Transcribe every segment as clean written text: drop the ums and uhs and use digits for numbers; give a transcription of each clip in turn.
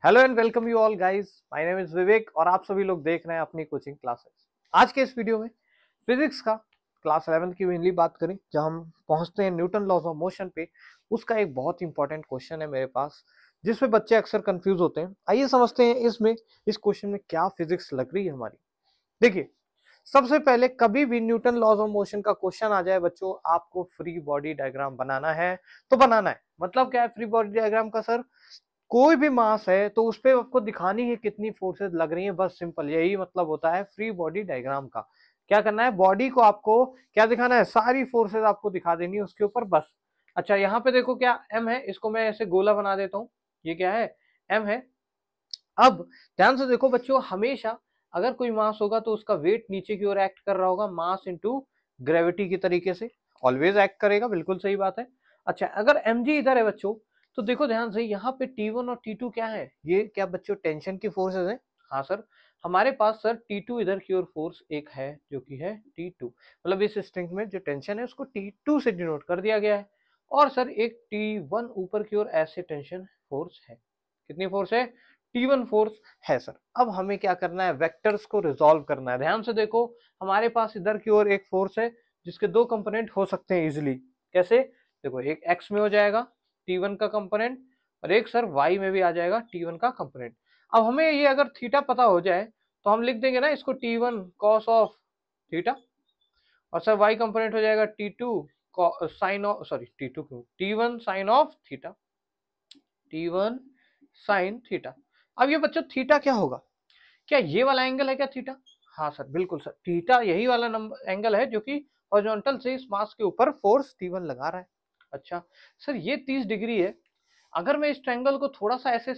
Hello and welcome you all guys, my name is Vivek और आप सभी लोग देख रहे हैं अपनी कोचिंग क्लासेस। आज के इस वीडियो में फिजिक्स का क्लास 11th की मेनली बात करें, जब हम पहुंचते हैं न्यूटन लॉज ऑफ मोशन पे। उसका एक बहुत इंपॉर्टेंट क्वेश्चन है मेरे पास, जिसमें बच्चे अक्सर कंफ्यूज होते हैं। आइए समझते हैं इसमें इस क्वेश्चन में क्या फिजिक्स लग रही है हमारी। देखिए, सबसे पहले कभी भी न्यूटन लॉज ऑफ मोशन का क्वेश्चन आ जाए बच्चों, आपको फ्री बॉडी डायग्राम बनाना है तो बनाना है। मतलब क्या है फ्री बॉडी डायग्राम का सर? कोई भी मास है तो उस पे आपको दिखानी है कितनी फोर्सेस लग रही हैं, बस सिंपल यही मतलब होता है फ्री बॉडी डायग्राम का। क्या करना है, बॉडी को आपको क्या दिखाना है, सारी फोर्सेस आपको दिखा देनी है उसके ऊपर बस। अच्छा, यहाँ पे देखो क्या एम है, इसको मैं ऐसे गोला बना देता हूँ। ये क्या है, एम है। अब ध्यान से देखो बच्चों, हमेशा अगर कोई मास होगा तो उसका वेट नीचे की ओर एक्ट कर रहा होगा, मास इनटू ग्रेविटी की तरीके से ऑलवेज एक्ट करेगा, बिल्कुल सही बात है। अच्छा, अगर mg इधर है बच्चों, तो देखो ध्यान से यहाँ पे T1 और T2 क्या है, ये क्या बच्चों टेंशन की फोर्सेस हैं? हाँ सर, हमारे पास सर T2 इधर की ओर फोर्स एक है जो कि है T2, मतलब इस स्ट्रिंग में जो टेंशन है उसको T2 से डिनोट कर दिया गया है। और सर एक T1 ऊपर की ओर ऐसे टेंशन फोर्स है। कितनी फोर्स है? T1 फोर्स है सर। अब हमें क्या करना है, वेक्टर्स को रिजॉल्व करना है। ध्यान से देखो, हमारे पास इधर की ओर एक फोर्स है जिसके दो कंपोनेंट हो सकते हैं इजिली। कैसे? देखो, एक x में हो जाएगा T1 का कंपोनेंट, और एक सर y में भी आ जाएगा T1 का कंपोनेंट। अब हमें ये अगर थीटा पता हो जाए तो हम लिख देंगे ना इसको T1 cos ऑफ थीटा, और सर y कंपोनेंट हो जाएगा T2 sine of, sorry T2 क्यों, T1 sine of theta, T1 sine theta. अब ये बच्चों थीटा क्या होगा? क्या ये वाला एंगल है क्या थीटा? हाँ सर, बिल्कुल सर, थीटा यही वाला नंबर एंगल है जो कि हॉरिजॉन्टल से इस मास के ऊपर फोर्स T1 लगा रहा है। अच्छा सर, ये 30 डिग्री है। अगर मैं इस ट्रायंगल को थोड़ा सा ऐसे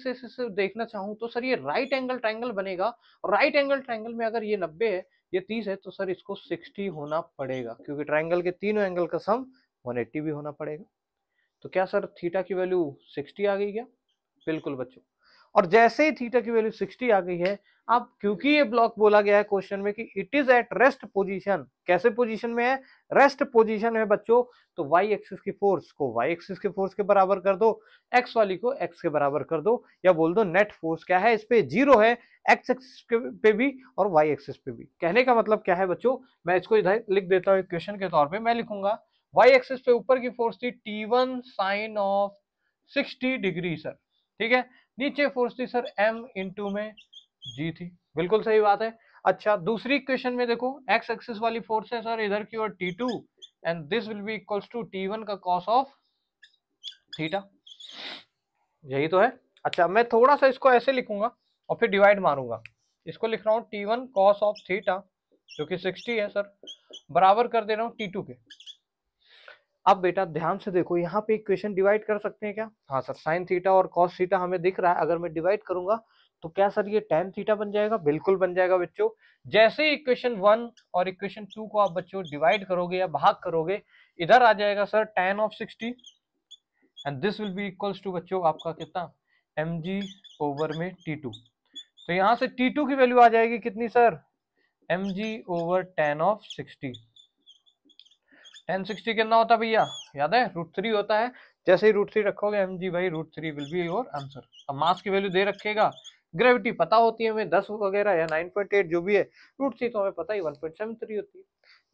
देखना चाहूँ तो सर ये राइट एंगल ट्रायंगल बनेगा। राइट एंगल ट्रायंगल में अगर ये 90 है, ये 30 है, तो सर इसको 60 होना पड़ेगा, क्योंकि ट्रायंगल के तीनों एंगल का सम 180 भी होना पड़ेगा। तो क्या सर थीटा की वैल्यू 60 आ गई क्या? बिल्कुल बच्चों। और जैसे ही थीटा की वैल्यू 60 आ गई है, अब क्योंकि ये ब्लॉक बोला गया है क्वेश्चन में कि it is at rest position, कैसे पोजीशन में है? रेस्ट पोजीशन है बच्चों। तो वाई एक्सिस की फोर्स को वाई एक्सिस के फोर्स के बराबर कर दो, एक्स वाली को एक्स के बराबर कर दो, या बोल दो नेट फोर्स क्या है इस पे, जीरो है, एक्स एक्सिस पे भी और वाई एक्सिस पे भी। कहने का मतलब क्या है बच्चों, मैं इसको इधर लिख देता हूँ क्वेश्चन के तौर पे। मैं लिखूंगा वाई एक्सिस पे ऊपर की फोर्स थी T1 sine of 60 degree sir, ठीक है। नीचे फोर्स थी सर m इंटू में g थी, बिल्कुल सही बात है। अच्छा, दूसरी इक्वेशन में देखो, x एक्सिस वाली फोर्स है सर इधर की ओर T2, and this will be equals to T1 का cos ऑफ थीटा, यही तो है। अच्छा, मैं थोड़ा सा इसको ऐसे लिखूंगा और फिर डिवाइड मारूंगा। इसको लिख रहा हूँ T1 cos ऑफ थीटा जो कि 60 है सर, बराबर कर दे रहा हूँ T2 के। अब बेटा ध्यान से देखो, यहाँ पे इक्वेशन डिवाइड कर सकते हैं क्या? हाँ सर, साइन थीटा और कॉस थीटा हमें दिख रहा है, अगर मैं डिवाइड करूंगा तो क्या सर ये टेन थीटा बन जाएगा? बिल्कुल बन जाएगा बच्चों। जैसे ही इक्वेशन 1 और इक्वेशन 2 को आप बच्चों डिवाइड करोगे या भाग करोगे, इधर आ जाएगा sir tan of 60, and this will be equals to बच्चों आपका कितना, mg ओवर में T2। तो यहाँ से T2 की वैल्यू आ जाएगी कितनी sir, mg over tan of 60। tan 60 कितना होता है भैया, याद है? √3 होता है। जैसे ही √3 रखोगे mg by √3 will be your answer. अब मास की वैल्यू दे रखेगा, ग्रेविटी पता होती है हमें 10 वगैरह या 9.8 जो भी है, √3 तो हमें पता ही 1.73 होती है।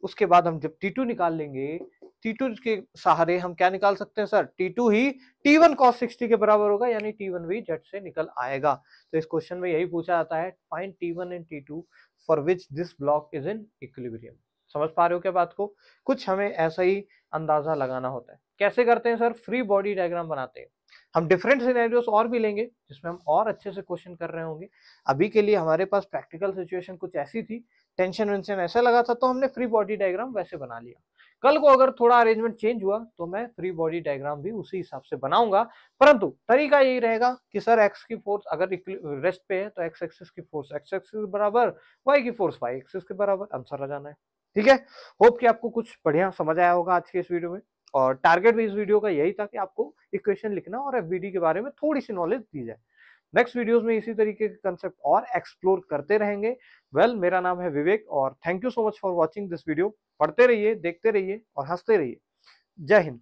उसके बाद हम जब T2 निकाल लेंगे, T2 के सहारे हम क्या निकाल सकते हैं सर, T2 ही T1 cos 60 के बराबर होगा, यानी T1 भी झट से निकल आएगा। तो इस क्वेश्चन में यही पूछा जाता है, find T1 and T2 for which this block is in equilibrium. समझ पा रहे हो क्या बात को? कुछ हमें ऐसा ही अंदाजा लगाना होता है। कैसे करते हैं सर? फ्री बॉडी डायग्राम बनाते हैं। हम डिफरेंट सिनेरियोस और भी लेंगे जिसमें हम और अच्छे से क्वेश्चन कर रहे होंगे। अभी के लिए हमारे पास प्रैक्टिकल सिचुएशन कुछ ऐसी थी, टेंशन वेंशन ऐसा लगा था, तो हमने फ्री बॉडी डायग्राम वैसे बना लिया। कल को अगर थोड़ा अरेंजमेंट चेंज हुआ तो मैं फ्री बॉडी डायग्राम भी उसी हिसाब से बनाऊंगा, परंतु तरीका यही रहेगा कि सर एक्स की फोर्स अगर रेस्ट पे है तो एक्स एक्सिस की फोर्स एक्स एक्सिस के बराबर, वाई की फोर्स वाई एक्सिस के बराबर, आंसर आ जाना है। ठीक है, होप कि आपको कुछ बढ़िया समझ आया होगा आज के इस वीडियो में। और टारगेट भी इस वीडियो का यही था कि आपको इक्वेशन लिखना और एफबीडी के बारे में थोड़ी सी नॉलेज दी जाए। नेक्स्ट वीडियोस में इसी तरीके के कंसेप्ट और एक्सप्लोर करते रहेंगे। मेरा नाम है विवेक और thank you so much for watching this video. पढ़ते रहिए, देखते रहिए और हंसते रहिए। जय हिंद।